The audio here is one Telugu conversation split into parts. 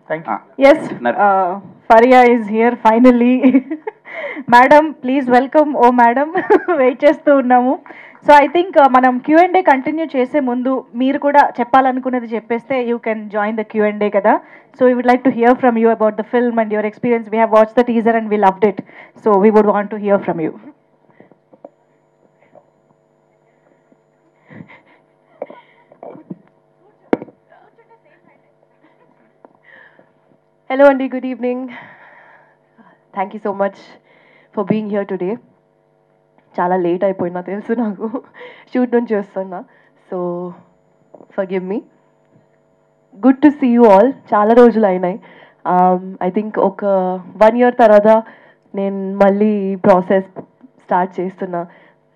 Thank you. Yes, Nar- Faria is here finally. Madam please welcome ఓ మేడం వెయిట్ చేస్తూ ఉన్నాము. సో ఐ థింక్ మనం Q&A కంటిన్యూ చేసే ముందు మీరు కూడా చెప్పాలనుకున్నది చెప్పేస్తే you can join the Q&A కదా. So we would like to hear from you about the film and your experience. We have watch the teaser and we loved it. So we would want to hear from you. Hello, Andy. Good evening. Thank you so much for being here today. చాలా లేట్ అయిపోయినా తెలుసు నాకు షూట్ నుంచి వస్తున్నా so forgive me. Good to see you all. చాలా రోజులు అయినాయి. ఐ థింక్ ఒక 1 year తర్వాత నేను మళ్ళీ ప్రాసెస్ స్టార్ట్ చేస్తున్నా.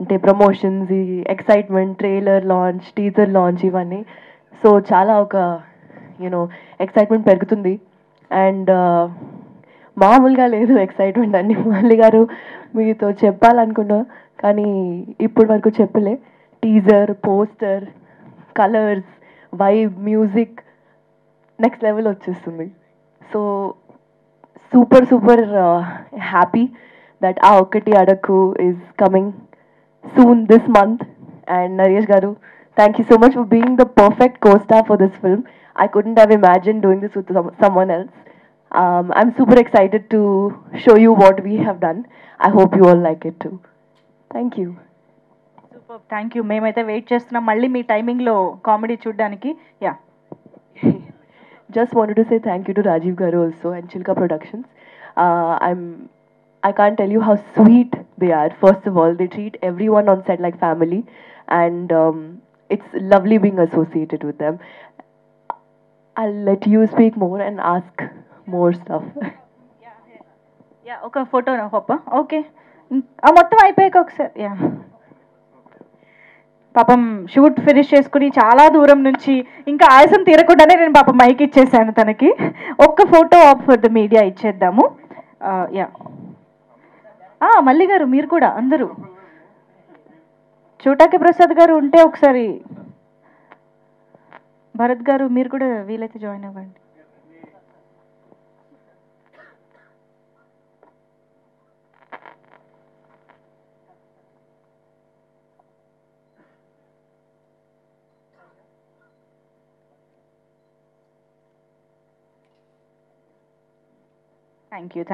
అంటే ప్రమోషన్స్, ఈ excitement, trailer launch, teaser launch ఇవన్నీ. సో చాలా ఒక ఎక్సైట్మెంట్ పెరుగుతుంది. అండ్ మామూలుగా లేదు ఎక్సైట్మెంట్ అండి. మురళి గారు మీతో చెప్పాలనుకున్నా కానీ ఇప్పటి వరకు చెప్పలే. Teaser, poster, colours, vibe, music next level వచ్చేస్తుంది. So super super happy that ఆ Okkati Adakku is coming soon this month. And Naresh Garu, thank you so much for being the perfect co-star for this film. I couldn't have imagined doing this with someone else. I'm super excited to show you what we have done. I hope you all like it too. Thank you. Super, thank you. మేమైతే వెయిట్ చేస్తున్నాం మళ్ళీ మీ టైమింగ్లో కామెడీ చూడడానికి. Yeah, Just wanted to say thank you to Rajiv Garu also and Chilka Productions. I can't tell you how sweet they are. First of all, they treat everyone on set like family, and it's lovely being associated with them. I'll let you speak more and ask more stuff. Yeah ఒక ఫోటో పప్ప. ఓకే, మొత్తం అయిపోయాక ఒకసారి. యా, పాపం షూట్ ఫినిష్ చేసుకుని చాలా దూరం నుంచి ఇంకా ఆయాసం తీరకుండానే నేను పాపం మైక్ ఇచ్చేసాను తనకి. ఒక్క photo op for the media ఇచ్చేద్దాము. యా, మల్లి గారు మీరు కూడా అందరూ. చోటాకి ప్రసాద్ గారు ఉంటే ఒకసారి, భరత్ గారు మీరు కూడా వీలైతే జాయిన్ అవ్వండి. Thank you.